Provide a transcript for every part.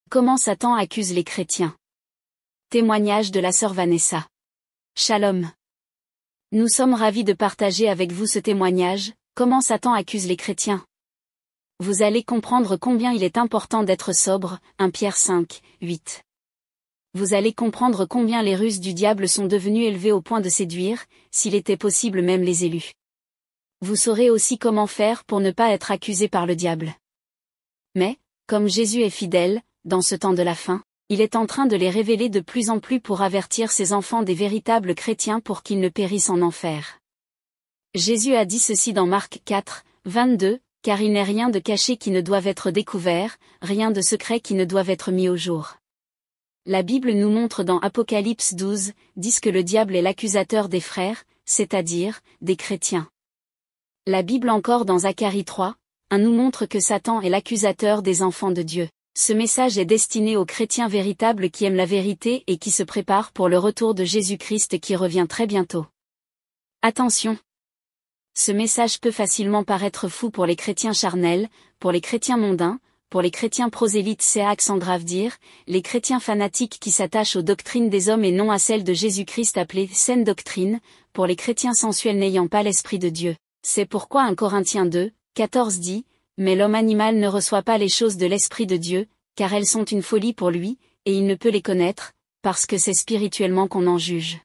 Comment Satan accuse les chrétiens. Témoignage de la sœur Vanessa. Shalom. Nous sommes ravis de partager avec vous ce témoignage, comment Satan accuse les chrétiens. Vous allez comprendre combien il est important d'être sobre, 1 Pierre 5, 8. Vous allez comprendre combien les ruses du diable sont devenues élevées au point de séduire, s'il était possible même les élus. Vous saurez aussi comment faire pour ne pas être accusé par le diable. Mais, comme Jésus est fidèle, dans ce temps de la fin, il est en train de les révéler de plus en plus pour avertir ses enfants des véritables chrétiens pour qu'ils ne périssent en enfer. Jésus a dit ceci dans Marc 4, 22, « Car il n'est rien de caché qui ne doive être découvert, rien de secret qui ne doive être mis au jour. » La Bible nous montre dans Apocalypse 12, 10 que le diable est l'accusateur des frères, c'est-à-dire, des chrétiens. La Bible encore dans Zacharie 3, 1 nous montre que Satan est l'accusateur des enfants de Dieu. Ce message est destiné aux chrétiens véritables qui aiment la vérité et qui se préparent pour le retour de Jésus-Christ qui revient très bientôt. Attention! Ce message peut facilement paraître fou pour les chrétiens charnels, pour les chrétiens mondains, pour les chrétiens prosélytes c'est accent grave dire, les chrétiens fanatiques qui s'attachent aux doctrines des hommes et non à celles de Jésus-Christ appelées saine doctrine, pour les chrétiens sensuels n'ayant pas l'Esprit de Dieu. C'est pourquoi 1 Corinthiens 2, 14 dit, « Mais l'homme animal ne reçoit pas les choses de l'Esprit de Dieu, car elles sont une folie pour lui, et il ne peut les connaître, parce que c'est spirituellement qu'on en juge. »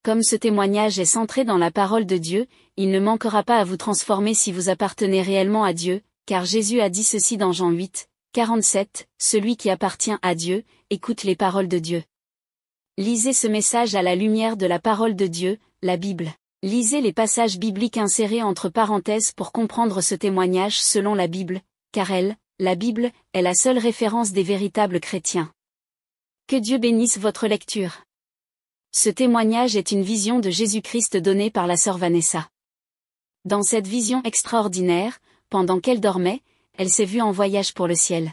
Comme ce témoignage est centré dans la parole de Dieu, il ne manquera pas à vous transformer si vous appartenez réellement à Dieu, car Jésus a dit ceci dans Jean 8, 47, « Celui qui appartient à Dieu, écoute les paroles de Dieu. » Lisez ce message à la lumière de la parole de Dieu, la Bible. Lisez les passages bibliques insérés entre parenthèses pour comprendre ce témoignage selon la Bible, car elle, la Bible, est la seule référence des véritables chrétiens. Que Dieu bénisse votre lecture. Ce témoignage est une vision de Jésus-Christ donnée par la sœur Vanessa. Dans cette vision extraordinaire, pendant qu'elle dormait, elle s'est vue en voyage pour le ciel.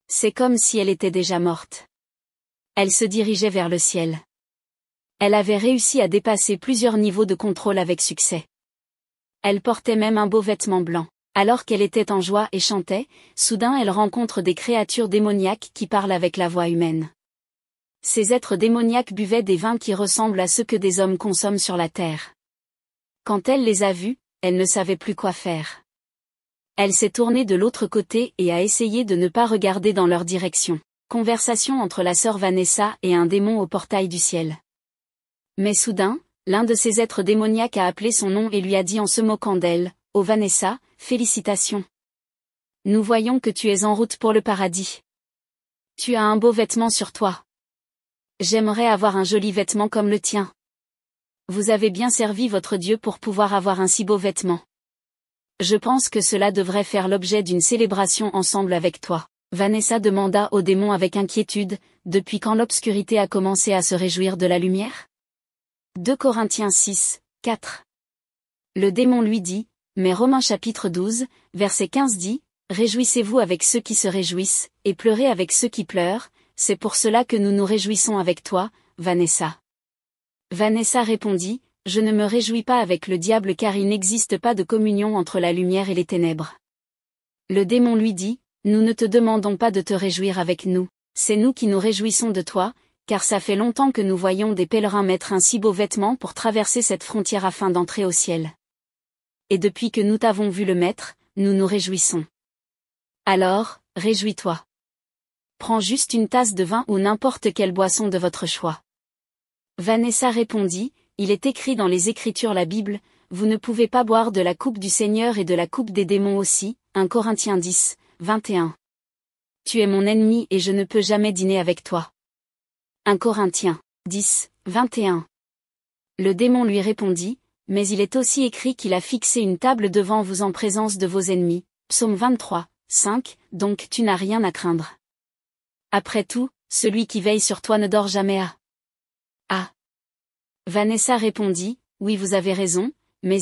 C'est comme si elle était déjà morte. Elle se dirigeait vers le ciel. Elle avait réussi à dépasser plusieurs niveaux de contrôle avec succès. Elle portait même un beau vêtement blanc. Alors qu'elle était en joie et chantait, soudain elle rencontre des créatures démoniaques qui parlent avec la voix humaine. Ces êtres démoniaques buvaient des vins qui ressemblent à ceux que des hommes consomment sur la terre. Quand elle les a vus, elle ne savait plus quoi faire. Elle s'est tournée de l'autre côté et a essayé de ne pas regarder dans leur direction. Conversation entre la sœur Vanessa et un démon au portail du ciel. Mais soudain, l'un de ces êtres démoniaques a appelé son nom et lui a dit en se moquant d'elle, « Oh Vanessa, félicitations. Nous voyons que tu es en route pour le paradis. Tu as un beau vêtement sur toi. J'aimerais avoir un joli vêtement comme le tien. Vous avez bien servi votre Dieu pour pouvoir avoir un si beau vêtement. Je pense que cela devrait faire l'objet d'une célébration ensemble avec toi. » Vanessa demanda au démon avec inquiétude, « Depuis quand l'obscurité a commencé à se réjouir de la lumière ?» 2 Corinthiens 6, 4. Le démon lui dit, mais Romains chapitre 12, verset 15 dit, « Réjouissez-vous avec ceux qui se réjouissent, et pleurez avec ceux qui pleurent, c'est pour cela que nous nous réjouissons avec toi, Vanessa. » Vanessa répondit, « Je ne me réjouis pas avec le diable car il n'existe pas de communion entre la lumière et les ténèbres. » Le démon lui dit, « Nous ne te demandons pas de te réjouir avec nous, c'est nous qui nous réjouissons de toi, car ça fait longtemps que nous voyons des pèlerins mettre un si beau vêtement pour traverser cette frontière afin d'entrer au ciel. Et depuis que nous t'avons vu le mettre, nous nous réjouissons. Alors, réjouis-toi. Prends juste une tasse de vin ou n'importe quelle boisson de votre choix. » Vanessa répondit, « Il est écrit dans les Écritures la Bible, vous ne pouvez pas boire de la coupe du Seigneur et de la coupe des démons aussi, 1 Corinthiens 10, 21. Tu es mon ennemi et je ne peux jamais dîner avec toi. 1 Corinthiens 10, 21. Le démon lui répondit, « Mais il est aussi écrit qu'il a fixé une table devant vous en présence de vos ennemis. » Psaume 23, 5, donc tu n'as rien à craindre. Après tout, celui qui veille sur toi ne dort jamais à. Ah. Vanessa répondit, « Oui vous avez raison, mais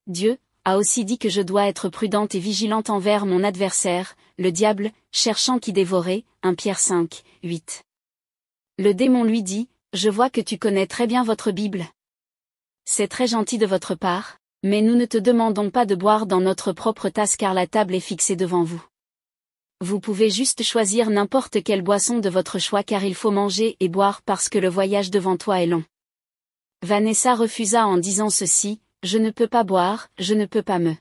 Dieu, a aussi dit que je dois être prudente et vigilante envers mon adversaire, le diable, cherchant qui dévorer, 1 Pierre 5, 8. Le démon lui dit, « Je vois que tu connais très bien votre Bible. C'est très gentil de votre part, Mais nous ne te demandons pas de boire dans notre propre tasse car la table est fixée devant vous. Vous pouvez juste choisir n'importe quelle boisson de votre choix car il faut manger et boire parce que le voyage devant toi est long. Vanessa refusa en disant ceci, je ne peux pas boire, je ne peux pas me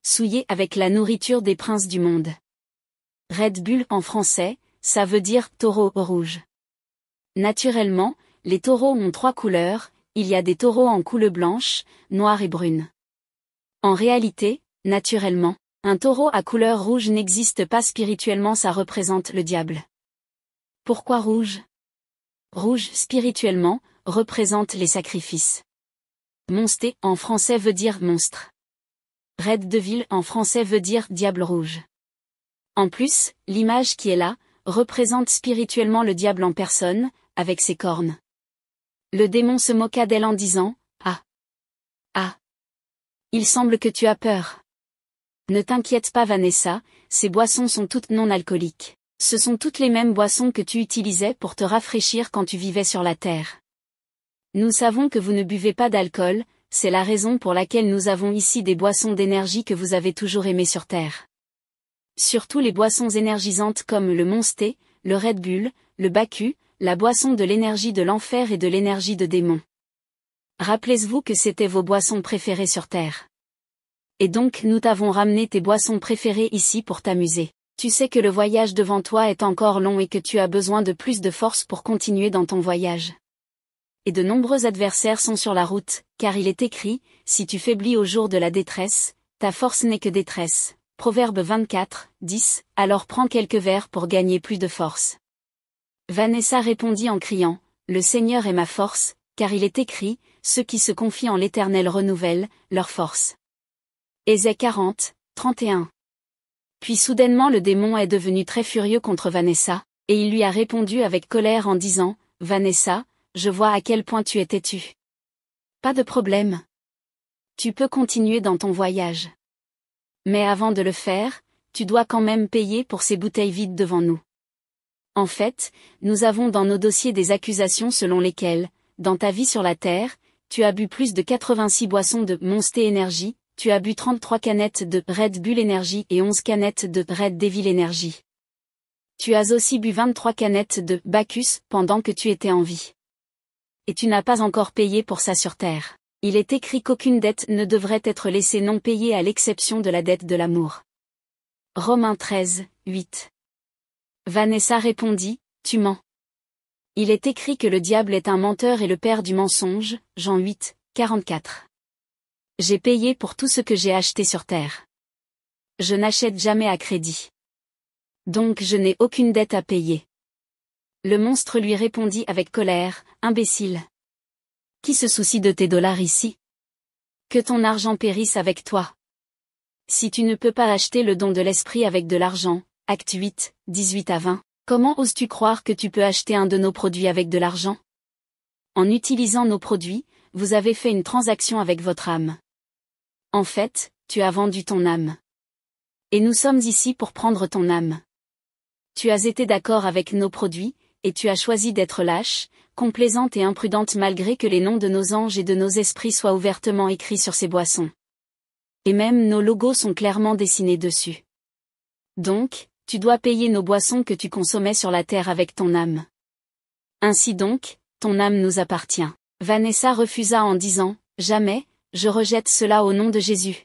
souiller avec la nourriture des princes du monde. Red Bull en français, ça veut dire taureau rouge. Naturellement, les taureaux ont 3 couleurs, il y a des taureaux en couleur blanche, noire et brune. En réalité, naturellement, un taureau à couleur rouge n'existe pas spirituellement, ça représente le diable. Pourquoi rouge? Rouge spirituellement, représente les sacrifices. Monsté en français veut dire monstre. Red Devil en français veut dire diable rouge. En plus, l'image qui est là, représente spirituellement le diable en personne, avec ses cornes. Le démon se moqua d'elle en disant, « Ah! Ah! Il semble que tu as peur. Ne t'inquiète pas Vanessa, ces boissons sont toutes non alcooliques. Ce sont toutes les mêmes boissons que tu utilisais pour te rafraîchir quand tu vivais sur la terre. Nous savons que vous ne buvez pas d'alcool, c'est la raison pour laquelle nous avons ici des boissons d'énergie que vous avez toujours aimées sur terre. Surtout les boissons énergisantes comme le Monster, le Red Bull, le Baku, la boisson de l'énergie de l'enfer et de l'énergie de démon. Rappelez-vous que c'était vos boissons préférées sur terre. Et donc nous t'avons ramené tes boissons préférées ici pour t'amuser. Tu sais que le voyage devant toi est encore long et que tu as besoin de plus de force pour continuer dans ton voyage. Et de nombreux adversaires sont sur la route, car il est écrit, si tu faiblis au jour de la détresse, ta force n'est que détresse. Proverbe 24, 10, alors prends quelques verres pour gagner plus de force. Vanessa répondit en criant, le Seigneur est ma force, car il est écrit, ceux qui se confient en l'Éternel renouvellent leur force. Ésaïe 40, 31. Puis soudainement le démon est devenu très furieux contre Vanessa, et il lui a répondu avec colère en disant, Vanessa, je vois à quel point tu es têtue. Pas de problème. Tu peux continuer dans ton voyage. Mais avant de le faire, tu dois quand même payer pour ces bouteilles vides devant nous. En fait, nous avons dans nos dossiers des accusations selon lesquelles, dans ta vie sur la Terre, tu as bu plus de 86 boissons de Monster Energy, tu as bu 33 canettes de Red Bull Energy et 11 canettes de Red Devil Energy. Tu as aussi bu 23 canettes de Bacchus pendant que tu étais en vie. Et tu n'as pas encore payé pour ça sur Terre. Il est écrit qu'aucune dette ne devrait être laissée non payée à l'exception de la dette de l'amour. Romains 13, 8. Vanessa répondit, tu mens. Il est écrit que le diable est un menteur et le père du mensonge, Jean 8, 44. J'ai payé pour tout ce que j'ai acheté sur terre. Je n'achète jamais à crédit. Donc je n'ai aucune dette à payer. Le monstre lui répondit avec colère, imbécile. Qui se soucie de tes dollars ici? Que ton argent périsse avec toi. Si tu ne peux pas acheter le don de l'esprit avec de l'argent, Acte 8, 18 à 20, comment oses-tu croire que tu peux acheter un de nos produits avec de l'argent? En utilisant nos produits, vous avez fait une transaction avec votre âme. En fait, tu as vendu ton âme. Et nous sommes ici pour prendre ton âme. Tu as été d'accord avec nos produits, et tu as choisi d'être lâche, complaisante et imprudente malgré que les noms de nos anges et de nos esprits soient ouvertement écrits sur ces boissons. Et même nos logos sont clairement dessinés dessus. Donc, tu dois payer nos boissons que tu consommais sur la terre avec ton âme. Ainsi donc, ton âme nous appartient. Vanessa refusa en disant, jamais, je rejette cela au nom de Jésus.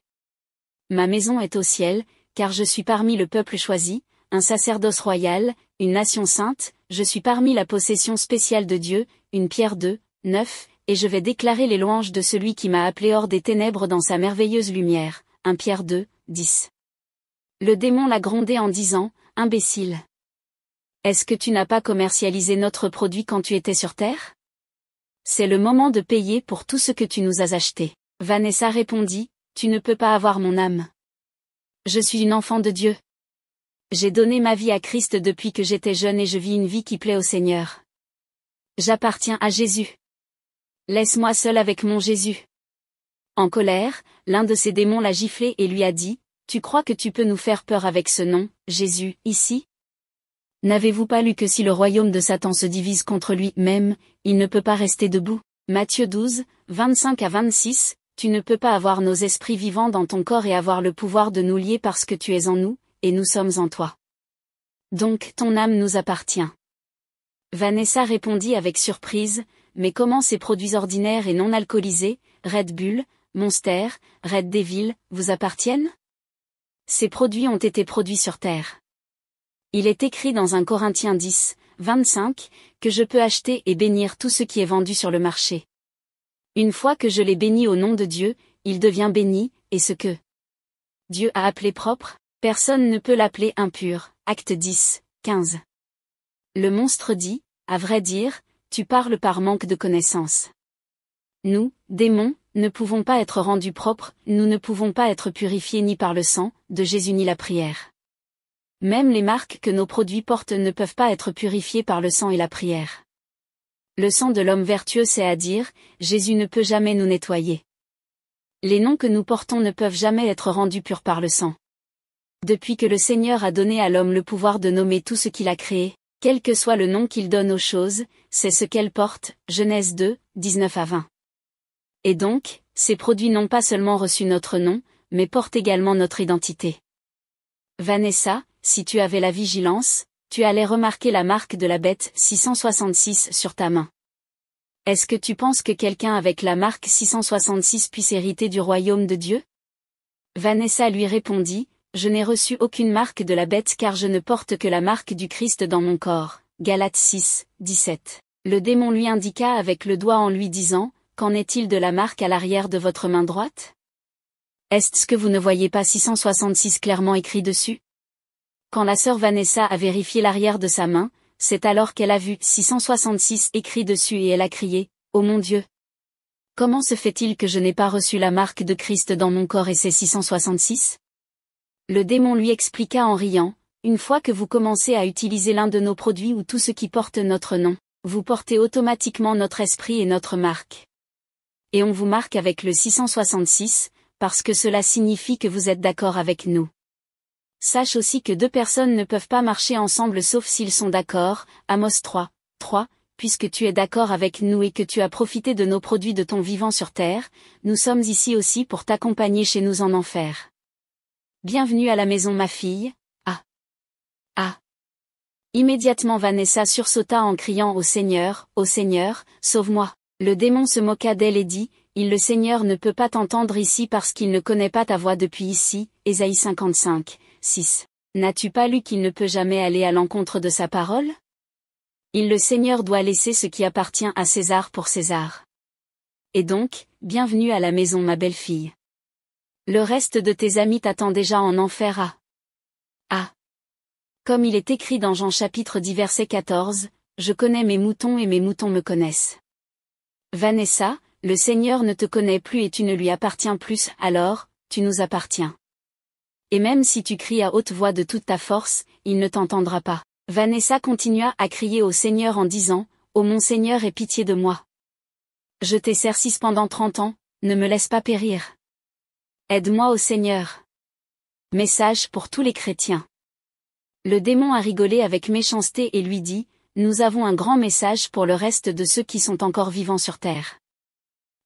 Ma maison est au ciel, car je suis parmi le peuple choisi, un sacerdoce royal, une nation sainte, je suis parmi la possession spéciale de Dieu, une Pierre 2, 9, et je vais déclarer les louanges de celui qui m'a appelé hors des ténèbres dans sa merveilleuse lumière, 1 Pierre 2, 10. Le démon l'a grondé en disant, imbécile. Est-ce que tu n'as pas commercialisé notre produit quand tu étais sur terre? C'est le moment de payer pour tout ce que tu nous as acheté. Vanessa répondit, tu ne peux pas avoir mon âme. Je suis une enfant de Dieu. J'ai donné ma vie à Christ depuis que j'étais jeune et je vis une vie qui plaît au Seigneur. J'appartiens à Jésus. Laisse-moi seul avec mon Jésus. En colère, l'un de ces démons l'a giflé et lui a dit, tu crois que tu peux nous faire peur avec ce nom, Jésus, ici? N'avez-vous pas lu que si le royaume de Satan se divise contre lui-même, il ne peut pas rester debout? Matthieu 12, 25 à 26, tu ne peux pas avoir nos esprits vivants dans ton corps et avoir le pouvoir de nous lier parce que tu es en nous, et nous sommes en toi. Donc ton âme nous appartient. Vanessa répondit avec surprise, mais comment ces produits ordinaires et non alcoolisés, Red Bull, Monster, Red Devil, vous appartiennent? Ces produits ont été produits sur terre. Il est écrit dans 1 Corinthiens 10, 25, que je peux acheter et bénir tout ce qui est vendu sur le marché. Une fois que je l'ai béni au nom de Dieu, il devient béni, et ce que Dieu a appelé propre, personne ne peut l'appeler impur. Acte 10, 15. Le monstre dit, à vrai dire, tu parles par manque de connaissance. Nous, démons, ne pouvons pas être rendus propres, nous ne pouvons pas être purifiés ni par le sang de Jésus ni la prière. Même les marques que nos produits portent ne peuvent pas être purifiées par le sang et la prière. Le sang de l'homme vertueux, c'est à dire, Jésus ne peut jamais nous nettoyer. Les noms que nous portons ne peuvent jamais être rendus purs par le sang. Depuis que le Seigneur a donné à l'homme le pouvoir de nommer tout ce qu'il a créé, quel que soit le nom qu'il donne aux choses, c'est ce qu'elles portent, Genèse 2, 19 à 20. Et donc, ces produits n'ont pas seulement reçu notre nom, mais portent également notre identité. Vanessa, si tu avais la vigilance, tu allais remarquer la marque de la bête 666 sur ta main. Est-ce que tu penses que quelqu'un avec la marque 666 puisse hériter du royaume de Dieu? Vanessa lui répondit, je n'ai reçu aucune marque de la bête car je ne porte que la marque du Christ dans mon corps. Galates 6, 17. Le démon lui indiqua avec le doigt en lui disant, qu'en est-il de la marque à l'arrière de votre main droite? Est-ce que vous ne voyez pas 666 clairement écrit dessus? Quand la sœur Vanessa a vérifié l'arrière de sa main, c'est alors qu'elle a vu 666 écrit dessus et elle a crié, oh mon Dieu! Comment se fait-il que je n'ai pas reçu la marque de Christ dans mon corps et c'est 666? Le démon lui expliqua en riant, une fois que vous commencez à utiliser l'un de nos produits ou tout ce qui porte notre nom, vous portez automatiquement notre esprit et notre marque. Et on vous marque avec le 666, parce que cela signifie que vous êtes d'accord avec nous. Sache aussi que deux personnes ne peuvent pas marcher ensemble sauf s'ils sont d'accord, Amos 3, 3, puisque tu es d'accord avec nous et que tu as profité de nos produits de ton vivant sur terre, nous sommes ici aussi pour t'accompagner chez nous en enfer. Bienvenue à la maison ma fille, ah. Ah. Immédiatement Vanessa sursauta en criant au Seigneur, sauve-moi. Le démon se moqua d'elle et dit, le Seigneur ne peut pas t'entendre ici parce qu'il ne connaît pas ta voix depuis ici, Ésaïe 55, 6. N'as-tu pas lu qu'il ne peut jamais aller à l'encontre de sa parole? Le Seigneur doit laisser ce qui appartient à César pour César. Et donc, bienvenue à la maison ma belle-fille. Le reste de tes amis t'attend déjà en enfer à. Ah. Comme il est écrit dans Jean chapitre 10 verset 14, je connais mes moutons et mes moutons me connaissent. Vanessa, le Seigneur ne te connaît plus et tu ne lui appartiens plus, alors, tu nous appartiens. Et même si tu cries à haute voix de toute ta force, il ne t'entendra pas. Vanessa continua à crier au Seigneur en disant, ô mon Seigneur aie pitié de moi. Je t'ai servi pendant 30 ans, ne me laisse pas périr. Aide-moi ô Seigneur. Message pour tous les chrétiens. Le démon a rigolé avec méchanceté et lui dit, nous avons un grand message pour le reste de ceux qui sont encore vivants sur terre.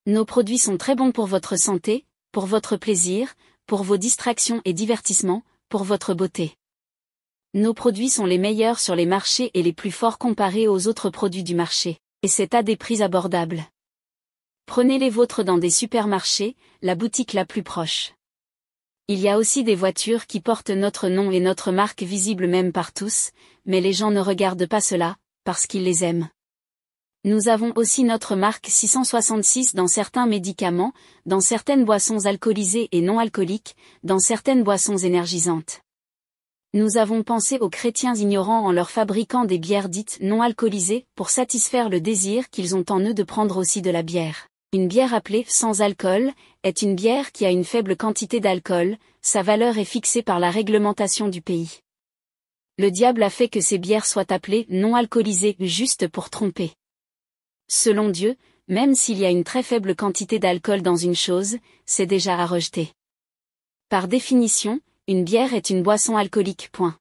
Nos produits sont très bons pour votre santé, pour votre plaisir, pour vos distractions et divertissements, pour votre beauté. Nos produits sont les meilleurs sur les marchés et les plus forts comparés aux autres produits du marché, et c'est à des prix abordables. Prenez les vôtres dans des supermarchés, la boutique la plus proche. Il y a aussi des voitures qui portent notre nom et notre marque visible même par tous, mais les gens ne regardent pas cela, parce qu'ils les aiment. Nous avons aussi notre marque 666 dans certains médicaments, dans certaines boissons alcoolisées et non alcooliques, dans certaines boissons énergisantes. Nous avons pensé aux chrétiens ignorants en leur fabriquant des bières dites non alcoolisées pour satisfaire le désir qu'ils ont en eux de prendre aussi de la bière. Une bière appelée sans alcool est une bière qui a une faible quantité d'alcool, sa valeur est fixée par la réglementation du pays. Le diable a fait que ces bières soient appelées non alcoolisées juste pour tromper. Selon Dieu, même s'il y a une très faible quantité d'alcool dans une chose, c'est déjà à rejeter. Par définition, une bière est une boisson alcoolique. Point.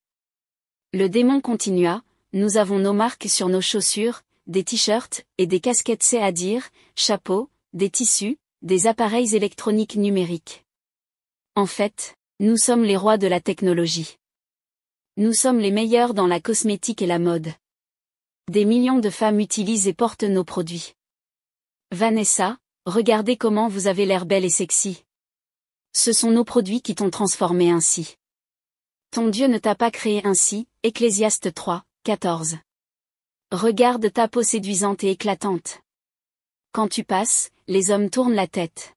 Le démon continua, nous avons nos marques sur nos chaussures, des t-shirts et des casquettes, c'est-à-dire, chapeaux, des tissus, des appareils électroniques numériques. En fait, nous sommes les rois de la technologie. Nous sommes les meilleurs dans la cosmétique et la mode. Des millions de femmes utilisent et portent nos produits. Vanessa, regardez comment vous avez l'air belle et sexy. Ce sont nos produits qui t'ont transformé ainsi. Ton Dieu ne t'a pas créé ainsi, Ecclésiaste 3, 14. Regarde ta peau séduisante et éclatante. Quand tu passes, les hommes tournent la tête.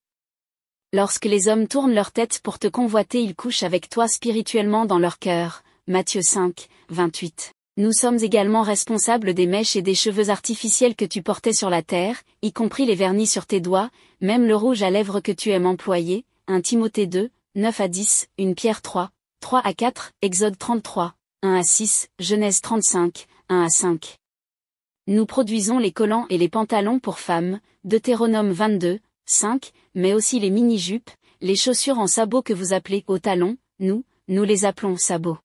Lorsque les hommes tournent leur tête pour te convoiter, ils couchent avec toi spirituellement dans leur cœur. Matthieu 5, 28. Nous sommes également responsables des mèches et des cheveux artificiels que tu portais sur la terre, y compris les vernis sur tes doigts, même le rouge à lèvres que tu aimes employer. 1 Timothée 2, 9 à 10, 1 Pierre 3, 3 à 4, Exode 33, 1 à 6, Genèse 35, 1 à 5. Nous produisons les collants et les pantalons pour femmes, Deutéronome 22, 5, mais aussi les mini-jupes, les chaussures en sabots que vous appelez aux talons, nous les appelons sabots.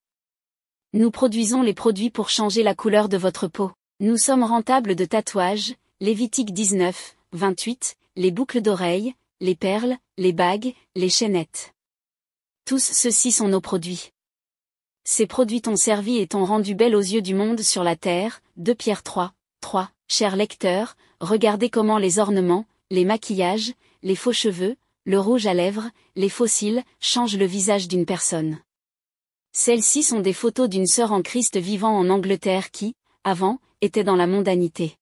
Nous produisons les produits pour changer la couleur de votre peau. Nous sommes rentables de tatouages, Lévitique 19, 28, les boucles d'oreilles, les perles, les bagues, les chaînettes. Tous ceux-ci sont nos produits. Ces produits t'ont servi et t'ont rendu belle aux yeux du monde sur la terre. 2 Pierre 3, 3. Chers lecteurs, regardez comment les ornements, les maquillages, les faux cheveux, le rouge à lèvres, les faux cils, changent le visage d'une personne. Celles-ci sont des photos d'une sœur en Christ vivant en Angleterre qui, avant, était dans la mondanité.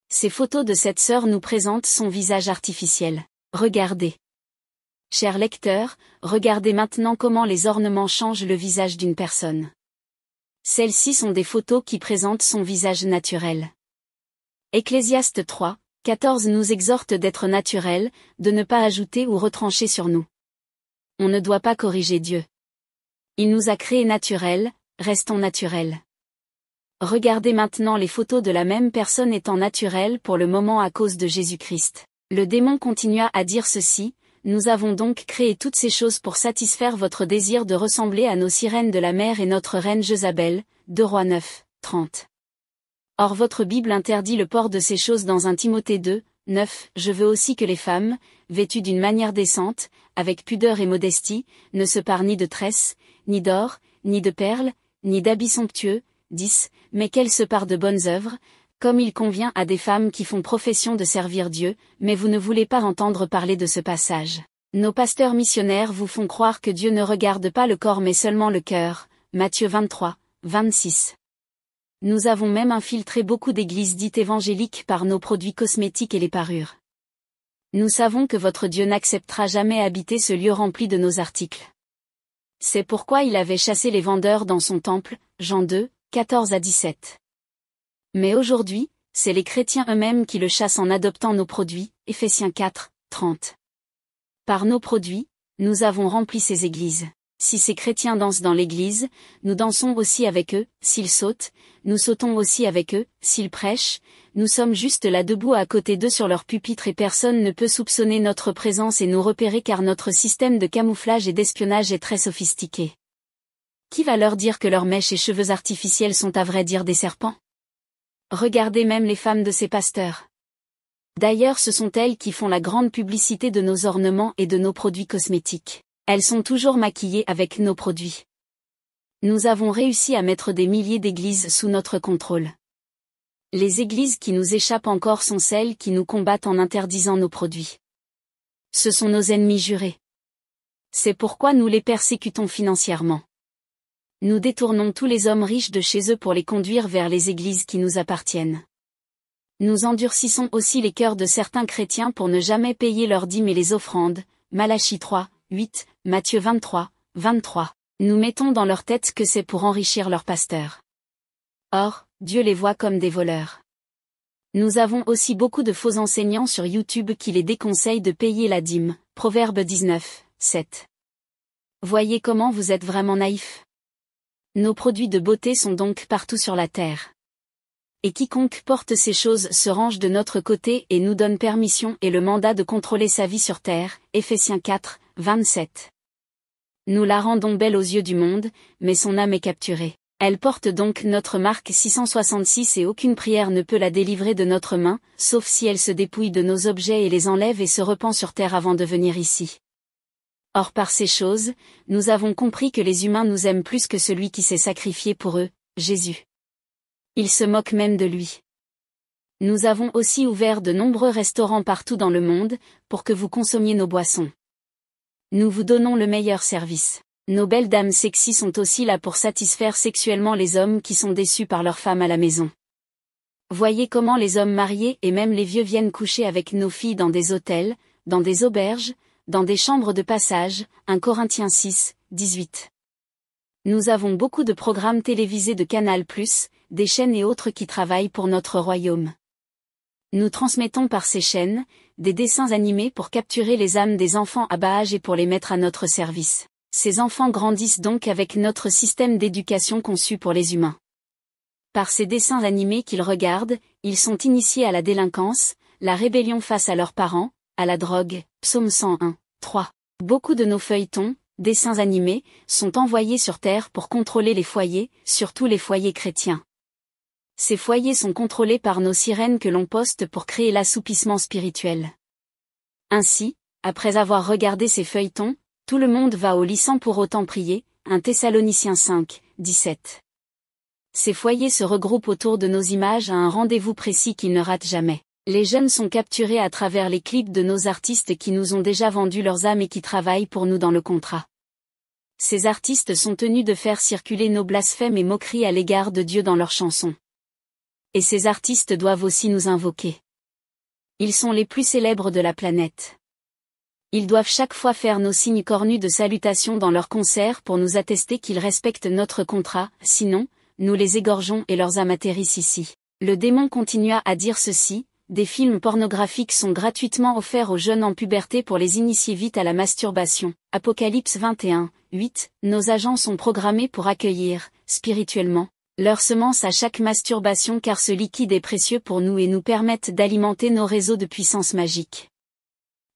Ces photos de cette sœur nous présentent son visage artificiel. Regardez. Chers lecteurs, regardez maintenant comment les ornements changent le visage d'une personne. Celles-ci sont des photos qui présentent son visage naturel. Ecclésiaste 3, 14 nous exhorte d'être naturel, de ne pas ajouter ou retrancher sur nous. On ne doit pas corriger Dieu. Il nous a créés naturels, restons naturels. Regardez maintenant les photos de la même personne étant naturelle pour le moment à cause de Jésus-Christ. Le démon continua à dire ceci, nous avons donc créé toutes ces choses pour satisfaire votre désir de ressembler à nos sirènes de la mer et notre reine Jézabel, 2 Rois 9, 30. Or votre Bible interdit le port de ces choses dans 1 Timothée 2, 9. Je veux aussi que les femmes, vêtues d'une manière décente, avec pudeur et modestie, ne se parent ni de tresses, ni d'or, ni de perles, ni d'habits somptueux, 10, mais qu'elles se parent de bonnes œuvres, comme il convient à des femmes qui font profession de servir Dieu, mais vous ne voulez pas entendre parler de ce passage. Nos pasteurs missionnaires vous font croire que Dieu ne regarde pas le corps mais seulement le cœur, Matthieu 23, 26. Nous avons même infiltré beaucoup d'églises dites évangéliques par nos produits cosmétiques et les parures. Nous savons que votre Dieu n'acceptera jamais habiter ce lieu rempli de nos articles. C'est pourquoi il avait chassé les vendeurs dans son temple, Jean 2, 14 à 17. Mais aujourd'hui, c'est les chrétiens eux-mêmes qui le chassent en adoptant nos produits, Éphésiens 4, 30. Par nos produits, nous avons rempli ces églises. Si ces chrétiens dansent dans l'église, nous dansons aussi avec eux, s'ils sautent, nous sautons aussi avec eux, s'ils prêchent, nous sommes juste là debout à côté d'eux sur leur pupitre et personne ne peut soupçonner notre présence et nous repérer car notre système de camouflage et d'espionnage est très sophistiqué. Qui va leur dire que leurs mèches et cheveux artificiels sont à vrai dire des serpents? Regardez même les femmes de ces pasteurs. D'ailleurs ce sont elles qui font la grande publicité de nos ornements et de nos produits cosmétiques. Elles sont toujours maquillées avec nos produits. Nous avons réussi à mettre des milliers d'églises sous notre contrôle. Les églises qui nous échappent encore sont celles qui nous combattent en interdisant nos produits. Ce sont nos ennemis jurés. C'est pourquoi nous les persécutons financièrement. Nous détournons tous les hommes riches de chez eux pour les conduire vers les églises qui nous appartiennent. Nous endurcissons aussi les cœurs de certains chrétiens pour ne jamais payer leurs dîmes et les offrandes, Malachie 3, 8, Matthieu 23, 23. Nous mettons dans leur tête que c'est pour enrichir leurs pasteurs. Or, Dieu les voit comme des voleurs. Nous avons aussi beaucoup de faux enseignants sur YouTube qui les déconseillent de payer la dîme, Proverbe 19, 7. Voyez comment vous êtes vraiment naïfs. Nos produits de beauté sont donc partout sur la terre. Et quiconque porte ces choses se range de notre côté et nous donne permission et le mandat de contrôler sa vie sur terre, Éphésiens 4, 27. Nous la rendons belle aux yeux du monde, mais son âme est capturée. Elle porte donc notre marque 666 et aucune prière ne peut la délivrer de notre main, sauf si elle se dépouille de nos objets et les enlève et se repent sur terre avant de venir ici. Or par ces choses, nous avons compris que les humains nous aiment plus que celui qui s'est sacrifié pour eux, Jésus. Ils se moquent même de lui. Nous avons aussi ouvert de nombreux restaurants partout dans le monde, pour que vous consommiez nos boissons. Nous vous donnons le meilleur service. Nos belles dames sexy sont aussi là pour satisfaire sexuellement les hommes qui sont déçus par leurs femmes à la maison. Voyez comment les hommes mariés et même les vieux viennent coucher avec nos filles dans des hôtels, dans des auberges, dans des chambres de passage, 1 Corinthiens 6, 18. Nous avons beaucoup de programmes télévisés de Canal+, des chaînes et autres qui travaillent pour notre royaume. Nous transmettons par ces chaînes, des dessins animés pour capturer les âmes des enfants à bas âge et pour les mettre à notre service. Ces enfants grandissent donc avec notre système d'éducation conçu pour les humains. Par ces dessins animés qu'ils regardent, ils sont initiés à la délinquance, la rébellion face à leurs parents, à la drogue, Psaume 101, 3. Beaucoup de nos feuilletons, dessins animés, sont envoyés sur Terre pour contrôler les foyers, surtout les foyers chrétiens. Ces foyers sont contrôlés par nos sirènes que l'on poste pour créer l'assoupissement spirituel. Ainsi, après avoir regardé ces feuilletons, tout le monde va au lit sans pour autant prier, 1 Thessaloniciens 5, 17. Ces foyers se regroupent autour de nos images à un rendez-vous précis qu'ils ne ratent jamais. Les jeunes sont capturés à travers les clips de nos artistes qui nous ont déjà vendu leurs âmes et qui travaillent pour nous dans le contrat. Ces artistes sont tenus de faire circuler nos blasphèmes et moqueries à l'égard de Dieu dans leurs chansons. Et ces artistes doivent aussi nous invoquer. Ils sont les plus célèbres de la planète. Ils doivent chaque fois faire nos signes cornus de salutation dans leurs concerts pour nous attester qu'ils respectent notre contrat, sinon, nous les égorgeons et leurs âmes atterrissent ici. Le démon continua à dire ceci, des films pornographiques sont gratuitement offerts aux jeunes en puberté pour les initier vite à la masturbation. Apocalypse 21, 8, nos agents sont programmés pour accueillir, spirituellement, leur semence à chaque masturbation car ce liquide est précieux pour nous et nous permettent d'alimenter nos réseaux de puissance magique.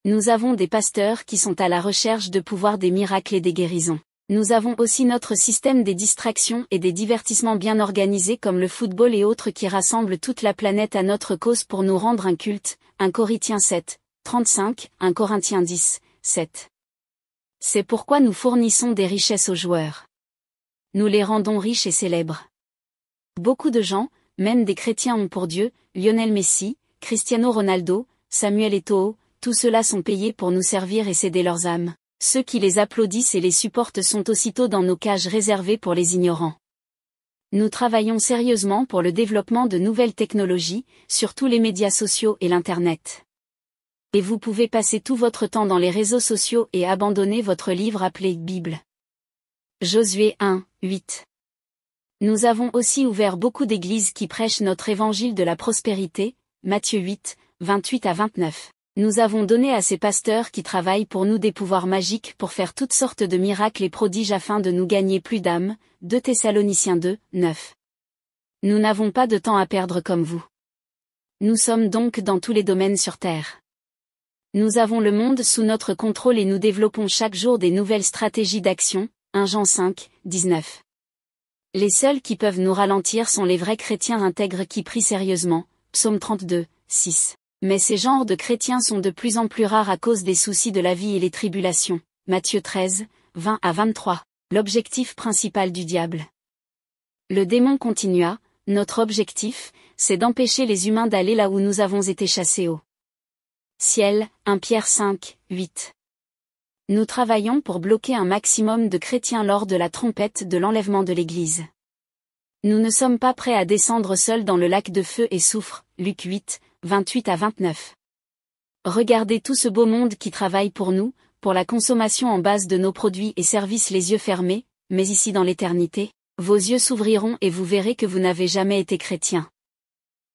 Nous avons des pasteurs qui sont à la recherche de pouvoir des miracles et des guérisons. Nous avons aussi notre système des distractions et des divertissements bien organisés comme le football et autres qui rassemblent toute la planète à notre cause pour nous rendre un culte, 1 Corinthiens 7, 35, 1 Corinthiens 10, 7. C'est pourquoi nous fournissons des richesses aux joueurs. Nous les rendons riches et célèbres. Beaucoup de gens, même des chrétiens ont pour Dieu, Lionel Messi, Cristiano Ronaldo, Samuel Eto'o, tous ceux-là sont payés pour nous servir et céder leurs âmes. Ceux qui les applaudissent et les supportent sont aussitôt dans nos cages réservées pour les ignorants. Nous travaillons sérieusement pour le développement de nouvelles technologies, sur tous les médias sociaux et l'Internet. Et vous pouvez passer tout votre temps dans les réseaux sociaux et abandonner votre livre appelé Bible. Josué 1, 8. Nous avons aussi ouvert beaucoup d'églises qui prêchent notre évangile de la prospérité, Matthieu 8, 28 à 29. Nous avons donné à ces pasteurs qui travaillent pour nous des pouvoirs magiques pour faire toutes sortes de miracles et prodiges afin de nous gagner plus d'âmes, 2 Thessaloniciens 2, 9. Nous n'avons pas de temps à perdre comme vous. Nous sommes donc dans tous les domaines sur Terre. Nous avons le monde sous notre contrôle et nous développons chaque jour des nouvelles stratégies d'action, 1 Jean 5, 19. Les seuls qui peuvent nous ralentir sont les vrais chrétiens intègres qui prient sérieusement, Psaume 32, 6. Mais ces genres de chrétiens sont de plus en plus rares à cause des soucis de la vie et les tribulations. Matthieu 13, 20 à 23. L'objectif principal du diable. Le démon continua, notre objectif, c'est d'empêcher les humains d'aller là où nous avons été chassés au ciel, 1 Pierre 5, 8. Nous travaillons pour bloquer un maximum de chrétiens lors de la trompette de l'enlèvement de l'Église. Nous ne sommes pas prêts à descendre seuls dans le lac de feu et soufre, Luc 8, 28 à 29. Regardez tout ce beau monde qui travaille pour nous, pour la consommation en base de nos produits et services les yeux fermés, mais ici dans l'éternité, vos yeux s'ouvriront et vous verrez que vous n'avez jamais été chrétien.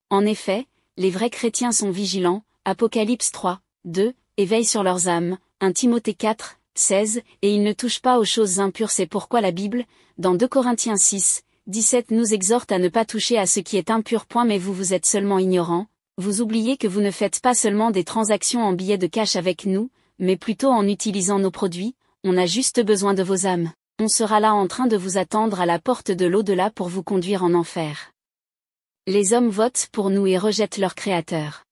En effet, les vrais chrétiens sont vigilants, Apocalypse 3, 2, et veillent sur leurs âmes, 1 Timothée 4, 16, et ils ne touchent pas aux choses impures. C'est pourquoi la Bible, dans 2 Corinthiens 6, 17 nous exhorte à ne pas toucher à ce qui est impur. Mais vous êtes seulement ignorants. Vous oubliez que vous ne faites pas seulement des transactions en billets de cash avec nous, mais plutôt en utilisant nos produits, on a juste besoin de vos âmes. On sera là en train de vous attendre à la porte de l'au-delà pour vous conduire en enfer. Les hommes votent pour nous et rejettent leur Créateur.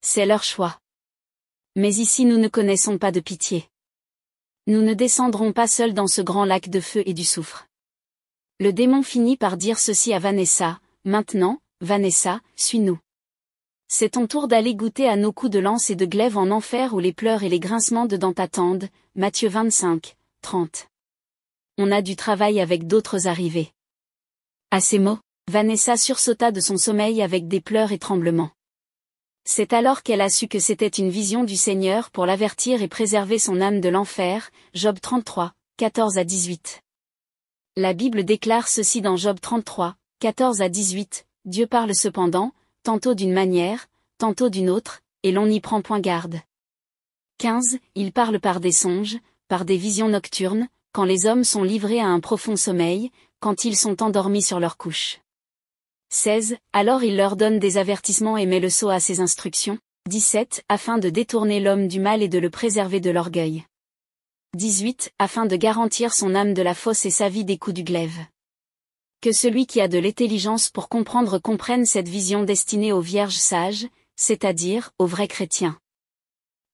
C'est leur choix. Mais ici nous ne connaissons pas de pitié. Nous ne descendrons pas seuls dans ce grand lac de feu et du soufre. Le démon finit par dire ceci à Vanessa, « Maintenant, Vanessa, suis-nous. C'est ton tour d'aller goûter à nos coups de lance et de glaive en enfer où les pleurs et les grincements de dents t'attendent. » Matthieu 25, 30. On a du travail avec d'autres arrivés. À ces mots, Vanessa sursauta de son sommeil avec des pleurs et tremblements. C'est alors qu'elle a su que c'était une vision du Seigneur pour l'avertir et préserver son âme de l'enfer. Job 33, 14 à 18. La Bible déclare ceci dans Job 33, 14 à 18, Dieu parle cependant, tantôt d'une manière, tantôt d'une autre, et l'on n'y prend point garde. 15. Il parle par des songes, par des visions nocturnes, quand les hommes sont livrés à un profond sommeil, quand ils sont endormis sur leur couche. 16. Alors il leur donne des avertissements et met le sceau à ses instructions. 17. Afin de détourner l'homme du mal et de le préserver de l'orgueil. 18. Afin de garantir son âme de la fosse et sa vie des coups du glaive. Que celui qui a de l'intelligence pour comprendre comprenne cette vision destinée aux vierges sages, c'est-à-dire aux vrais chrétiens.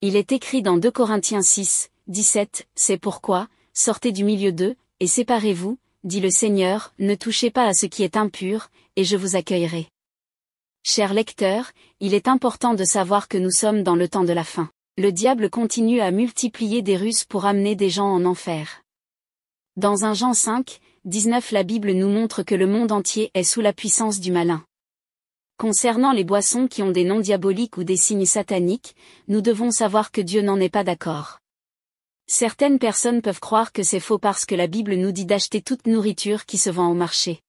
Il est écrit dans 2 Corinthiens 6, 17, c'est pourquoi, sortez du milieu d'eux, et séparez-vous, dit le Seigneur, ne touchez pas à ce qui est impur, et je vous accueillerai. Chers lecteurs, il est important de savoir que nous sommes dans le temps de la fin. Le diable continue à multiplier des ruses pour amener des gens en enfer. Dans 1 Jean 5, 19 la Bible nous montre que le monde entier est sous la puissance du malin. Concernant les boissons qui ont des noms diaboliques ou des signes sataniques, nous devons savoir que Dieu n'en est pas d'accord. Certaines personnes peuvent croire que c'est faux parce que la Bible nous dit d'acheter toute nourriture qui se vend au marché.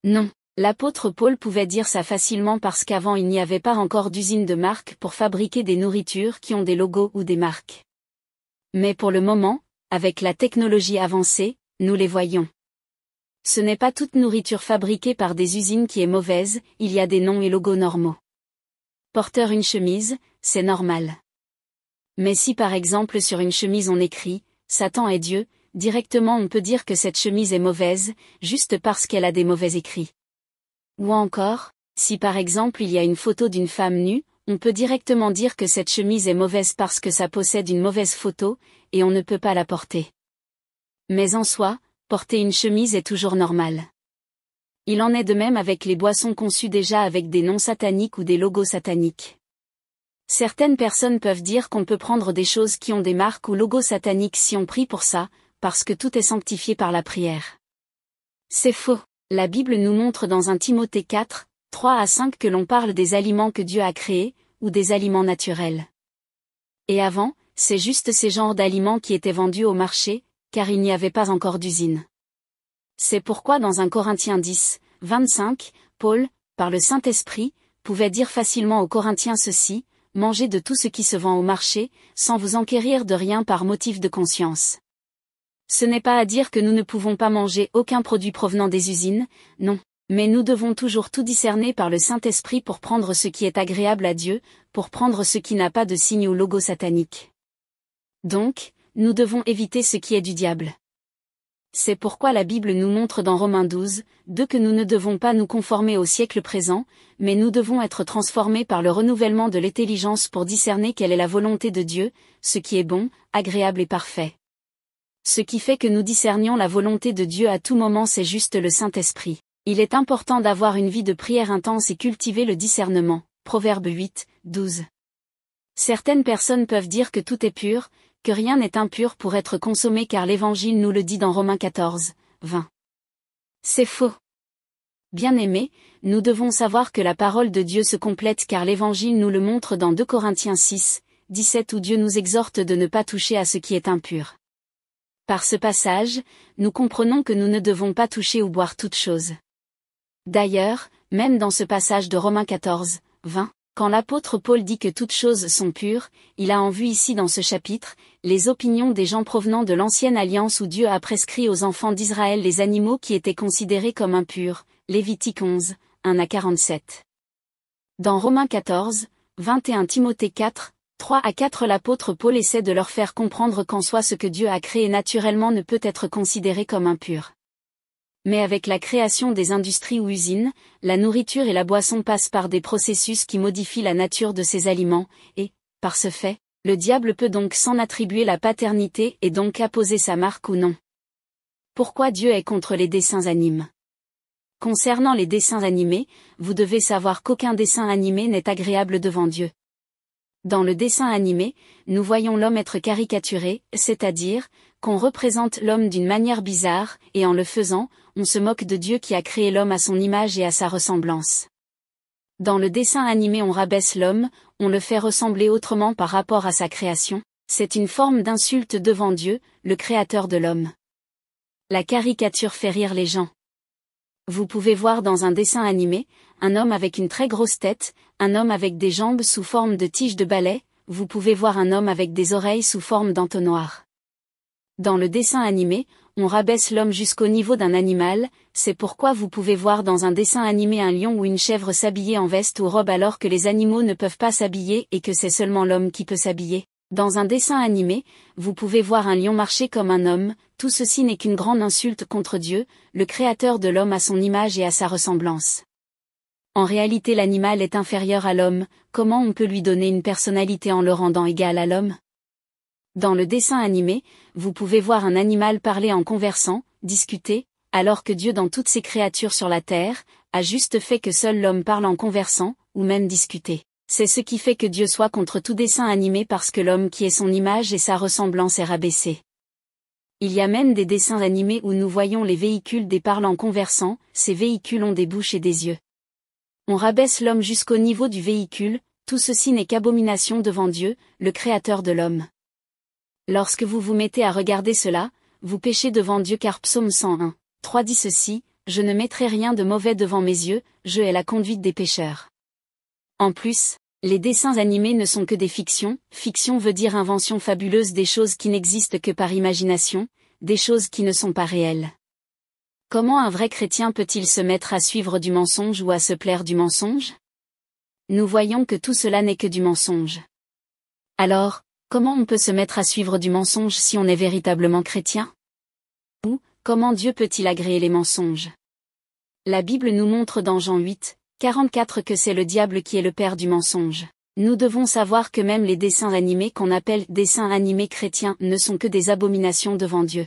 Non, l'apôtre Paul pouvait dire ça facilement parce qu'avant il n'y avait pas encore d'usine de marque pour fabriquer des nourritures qui ont des logos ou des marques. Mais pour le moment, avec la technologie avancée, nous les voyons. Ce n'est pas toute nourriture fabriquée par des usines qui est mauvaise, il y a des noms et logos normaux. Porteur une chemise, c'est normal. Mais si par exemple sur une chemise on écrit « Satan est Dieu », directement on peut dire que cette chemise est mauvaise, juste parce qu'elle a des mauvais écrits. Ou encore, si par exemple il y a une photo d'une femme nue, on peut directement dire que cette chemise est mauvaise parce que ça possède une mauvaise photo, et on ne peut pas la porter. Mais en soi, porter une chemise est toujours normal. Il en est de même avec les boissons conçues déjà avec des noms sataniques ou des logos sataniques. Certaines personnes peuvent dire qu'on peut prendre des choses qui ont des marques ou logos sataniques si on prie pour ça, parce que tout est sanctifié par la prière. C'est faux. La Bible nous montre dans 1 Timothée 4, 3 à 5 que l'on parle des aliments que Dieu a créés, ou des aliments naturels. Et avant, c'est juste ces genres d'aliments qui étaient vendus au marché, car il n'y avait pas encore d'usine. C'est pourquoi dans 1 Corinthiens 10, 25, Paul, par le Saint-Esprit, pouvait dire facilement aux Corinthiens ceci, « Mangez de tout ce qui se vend au marché, sans vous enquérir de rien par motif de conscience. » Ce n'est pas à dire que nous ne pouvons pas manger aucun produit provenant des usines, non, mais nous devons toujours tout discerner par le Saint-Esprit pour prendre ce qui est agréable à Dieu, pour prendre ce qui n'a pas de signe ou logo satanique. Donc, nous devons éviter ce qui est du diable. C'est pourquoi la Bible nous montre dans Romains 12, 2 que nous ne devons pas nous conformer au siècle présent, mais nous devons être transformés par le renouvellement de l'intelligence pour discerner quelle est la volonté de Dieu, ce qui est bon, agréable et parfait. Ce qui fait que nous discernions la volonté de Dieu à tout moment, c'est juste le Saint-Esprit. Il est important d'avoir une vie de prière intense et cultiver le discernement. Proverbe 8, 12. Certaines personnes peuvent dire que tout est pur, que rien n'est impur pour être consommé car l'Évangile nous le dit dans Romains 14, 20. C'est faux. Bien-aimés, nous devons savoir que la parole de Dieu se complète car l'Évangile nous le montre dans 2 Corinthiens 6, 17 où Dieu nous exhorte de ne pas toucher à ce qui est impur. Par ce passage, nous comprenons que nous ne devons pas toucher ou boire toute chose. D'ailleurs, même dans ce passage de Romains 14, 20, quand l'apôtre Paul dit que toutes choses sont pures, il a en vue ici dans ce chapitre, les opinions des gens provenant de l'ancienne alliance où Dieu a prescrit aux enfants d'Israël les animaux qui étaient considérés comme impurs, Lévitique 11, 1 à 47. Dans Romains 14, 21 Timothée 4, 3 à 4 L'apôtre Paul essaie de leur faire comprendre qu'en soi ce que Dieu a créé naturellement ne peut être considéré comme impur. Mais avec la création des industries ou usines, la nourriture et la boisson passent par des processus qui modifient la nature de ces aliments, et, par ce fait, le diable peut donc s'en attribuer la paternité et donc apposer sa marque ou non. Pourquoi Dieu est contre les dessins animés? Concernant les dessins animés, vous devez savoir qu'aucun dessin animé n'est agréable devant Dieu. Dans le dessin animé, nous voyons l'homme être caricaturé, c'est-à-dire, qu'on représente l'homme d'une manière bizarre, et en le faisant, on se moque de Dieu qui a créé l'homme à son image et à sa ressemblance. Dans le dessin animé on rabaisse l'homme, on le fait ressembler autrement par rapport à sa création, c'est une forme d'insulte devant Dieu, le créateur de l'homme. La caricature fait rire les gens. Vous pouvez voir dans un dessin animé, un homme avec une très grosse tête, un homme avec des jambes sous forme de tige de balai, vous pouvez voir un homme avec des oreilles sous forme d'entonnoir. Dans le dessin animé, on rabaisse l'homme jusqu'au niveau d'un animal, c'est pourquoi vous pouvez voir dans un dessin animé un lion ou une chèvre s'habiller en veste ou robe alors que les animaux ne peuvent pas s'habiller et que c'est seulement l'homme qui peut s'habiller. Dans un dessin animé, vous pouvez voir un lion marcher comme un homme, tout ceci n'est qu'une grande insulte contre Dieu, le créateur de l'homme à son image et à sa ressemblance. En réalité l'animal est inférieur à l'homme, comment on peut lui donner une personnalité en le rendant égal à l'homme? Dans le dessin animé, vous pouvez voir un animal parler en conversant, discuter, alors que Dieu dans toutes ses créatures sur la terre, a juste fait que seul l'homme parle en conversant, ou même discuter. C'est ce qui fait que Dieu soit contre tout dessin animé parce que l'homme qui est son image et sa ressemblance est rabaissé. Il y a même des dessins animés où nous voyons les véhicules des parlants conversants, ces véhicules ont des bouches et des yeux. On rabaisse l'homme jusqu'au niveau du véhicule, tout ceci n'est qu'abomination devant Dieu, le créateur de l'homme. Lorsque vous vous mettez à regarder cela, vous péchez devant Dieu car Psaume 101, 3 dit ceci, « Je ne mettrai rien de mauvais devant mes yeux, je hais la conduite des pécheurs. » En plus, les dessins animés ne sont que des fictions, fiction veut dire invention fabuleuse des choses qui n'existent que par imagination, des choses qui ne sont pas réelles. Comment un vrai chrétien peut-il se mettre à suivre du mensonge ou à se plaire du mensonge? Nous voyons que tout cela n'est que du mensonge. Alors, comment on peut se mettre à suivre du mensonge si on est véritablement chrétien? Ou, comment Dieu peut-il agréer les mensonges? La Bible nous montre dans Jean 8, 44 que c'est le diable qui est le père du mensonge. Nous devons savoir que même les dessins animés qu'on appelle dessins animés chrétiens ne sont que des abominations devant Dieu.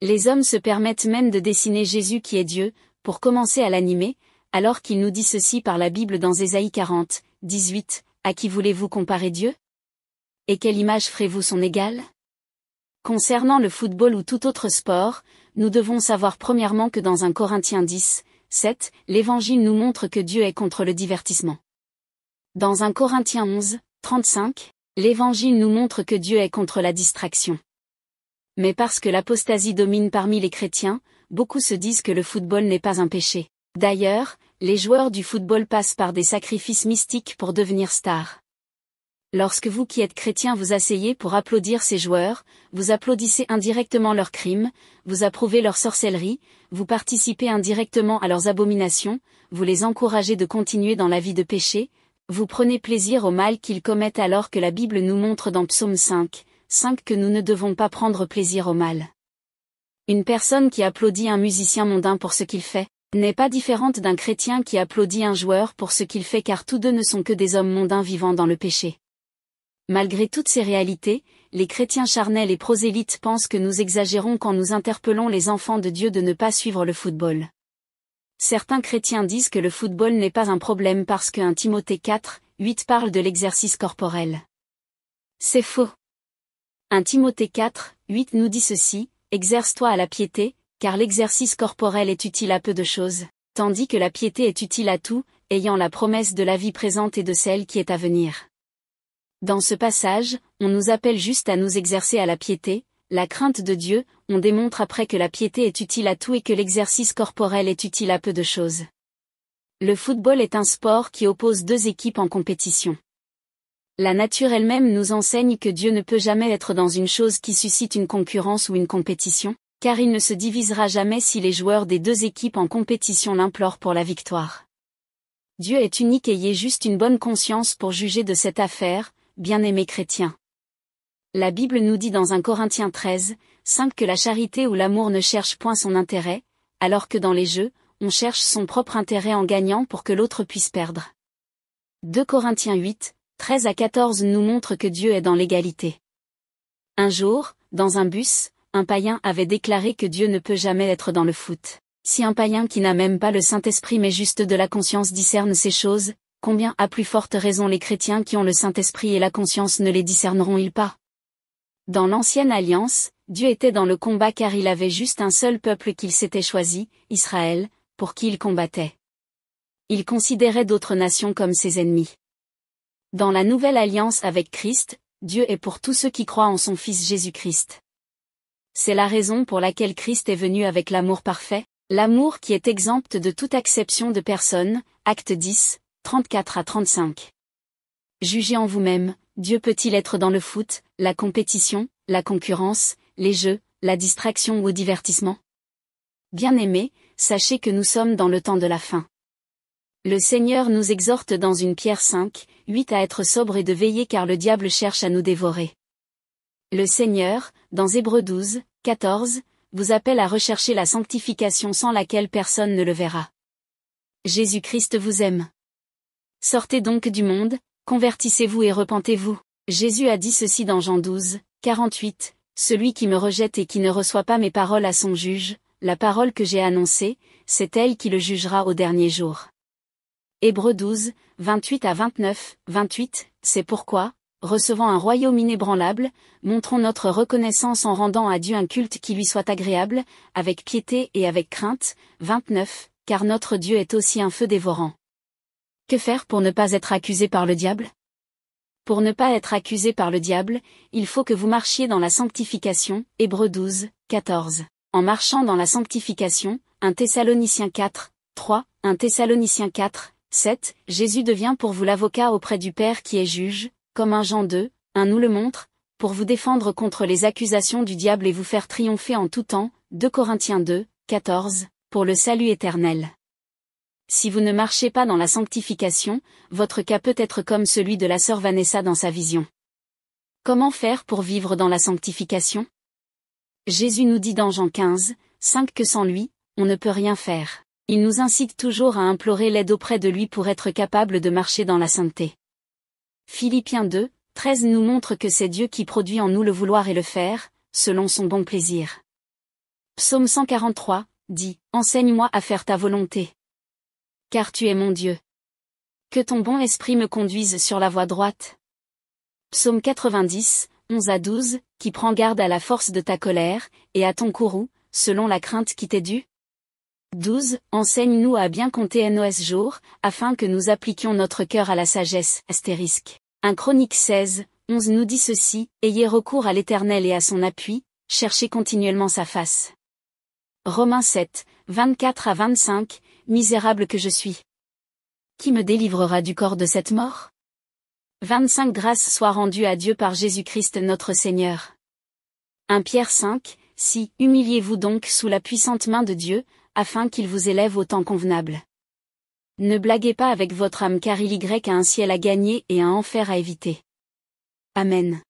Les hommes se permettent même de dessiner Jésus qui est Dieu, pour commencer à l'animer, alors qu'il nous dit ceci par la Bible dans Ésaïe 40, 18, « À qui voulez-vous comparer Dieu? Et quelle image ferez-vous son égal ?» Concernant le football ou tout autre sport, nous devons savoir premièrement que dans 1 Corinthiens 10, 7, l'Évangile nous montre que Dieu est contre le divertissement. Dans 1 Corinthiens 11, 35, l'Évangile nous montre que Dieu est contre la distraction. Mais parce que l'apostasie domine parmi les chrétiens, beaucoup se disent que le football n'est pas un péché. D'ailleurs, les joueurs du football passent par des sacrifices mystiques pour devenir stars. Lorsque vous qui êtes chrétien vous asseyez pour applaudir ces joueurs, vous applaudissez indirectement leurs crimes, vous approuvez leur sorcellerie, vous participez indirectement à leurs abominations, vous les encouragez de continuer dans la vie de péché, vous prenez plaisir au mal qu'ils commettent alors que la Bible nous montre dans Psaume 5, 5 que nous ne devons pas prendre plaisir au mal. Une personne qui applaudit un musicien mondain pour ce qu'il fait, n'est pas différente d'un chrétien qui applaudit un joueur pour ce qu'il fait car tous deux ne sont que des hommes mondains vivant dans le péché. Malgré toutes ces réalités, les chrétiens charnels et prosélytes pensent que nous exagérons quand nous interpellons les enfants de Dieu de ne pas suivre le football. Certains chrétiens disent que le football n'est pas un problème parce que 1 Timothée 4, 8 parle de l'exercice corporel. C'est faux. 1 Timothée 4, 8 nous dit ceci, « Exerce-toi à la piété, car l'exercice corporel est utile à peu de choses, tandis que la piété est utile à tout, ayant la promesse de la vie présente et de celle qui est à venir. » Dans ce passage, on nous appelle juste à nous exercer à la piété, la crainte de Dieu, on démontre après que la piété est utile à tout et que l'exercice corporel est utile à peu de choses. Le football est un sport qui oppose deux équipes en compétition. La nature elle-même nous enseigne que Dieu ne peut jamais être dans une chose qui suscite une concurrence ou une compétition, car il ne se divisera jamais si les joueurs des deux équipes en compétition l'implorent pour la victoire. Dieu est unique et y est juste une bonne conscience pour juger de cette affaire. bien-aimés chrétiens. La Bible nous dit dans 1 Corinthiens 13, 5 que la charité ou l'amour ne cherche point son intérêt, alors que dans les jeux, on cherche son propre intérêt en gagnant pour que l'autre puisse perdre. 2 Corinthiens 8, 13 à 14 nous montre que Dieu est dans l'égalité. Un jour, dans un bus, un païen avait déclaré que Dieu ne peut jamais être dans le foot. Si un païen qui n'a même pas le Saint-Esprit mais juste de la conscience discerne ces choses, combien à plus forte raison les chrétiens qui ont le Saint-Esprit et la conscience ne les discerneront-ils pas? Dans l'ancienne alliance, Dieu était dans le combat car il avait juste un seul peuple qu'il s'était choisi, Israël, pour qui il combattait. Il considérait d'autres nations comme ses ennemis. Dans la nouvelle alliance avec Christ, Dieu est pour tous ceux qui croient en son Fils Jésus-Christ. C'est la raison pour laquelle Christ est venu avec l'amour parfait, l'amour qui est exempt de toute acception de personne, Acte 10, 34 à 35. Jugez en vous-même, Dieu peut-il être dans le foot, la compétition, la concurrence, les jeux, la distraction ou au divertissement? Bien-aimés, sachez que nous sommes dans le temps de la fin. Le Seigneur nous exhorte dans 1 Pierre 5, 8 à être sobres et de veiller car le diable cherche à nous dévorer. Le Seigneur, dans Hébreux 12, 14, vous appelle à rechercher la sanctification sans laquelle personne ne le verra. Jésus-Christ vous aime. Sortez donc du monde, convertissez-vous et repentez-vous. Jésus a dit ceci dans Jean 12, 48, celui qui me rejette et qui ne reçoit pas mes paroles à son juge, la parole que j'ai annoncée, c'est elle qui le jugera au dernier jour. Hébreux 12, 28 à 29, 28, c'est pourquoi, recevant un royaume inébranlable, montrons notre reconnaissance en rendant à Dieu un culte qui lui soit agréable, avec piété et avec crainte, 29, car notre Dieu est aussi un feu dévorant. Que faire pour ne pas être accusé par le diable? Pour ne pas être accusé par le diable, il faut que vous marchiez dans la sanctification, Hébreux 12, 14. En marchant dans la sanctification, 1 Thessaloniciens 4, 3, 1 Thessaloniciens 4, 7, Jésus devient pour vous l'avocat auprès du Père qui est juge, comme 1 Jean 2, 1 nous le montre, pour vous défendre contre les accusations du diable et vous faire triompher en tout temps, 2 Corinthiens 2, 14, pour le salut éternel. Si vous ne marchez pas dans la sanctification, votre cas peut être comme celui de la sœur Vanessa dans sa vision. Comment faire pour vivre dans la sanctification? Jésus nous dit dans Jean 15, 5 que sans lui, on ne peut rien faire. Il nous incite toujours à implorer l'aide auprès de lui pour être capable de marcher dans la sainteté. Philippiens 2, 13 nous montre que c'est Dieu qui produit en nous le vouloir et le faire, selon son bon plaisir. Psaume 143, dit, « Enseigne-moi à faire ta volonté. Car tu es mon Dieu. Que ton bon esprit me conduise sur la voie droite. » Psaume 90, 11 à 12, qui prend garde à la force de ta colère, et à ton courroux, selon la crainte qui t'est due. 12. Enseigne-nous à bien compter nos jours, afin que nous appliquions notre cœur à la sagesse. Astérisque. 1 Chroniques 16, 11 nous dit ceci, ayez recours à l'Éternel et à son appui, cherchez continuellement sa face. Romains 7, 24 à 25, misérable que je suis. Qui me délivrera du corps de cette mort? 25 Grâce soit rendue à Dieu par Jésus-Christ notre Seigneur. 1 Pierre 5, si, humiliez-vous donc sous la puissante main de Dieu, afin qu'il vous élève au temps convenable. Ne blaguez pas avec votre âme car il y a un ciel à gagner et un enfer à éviter. Amen.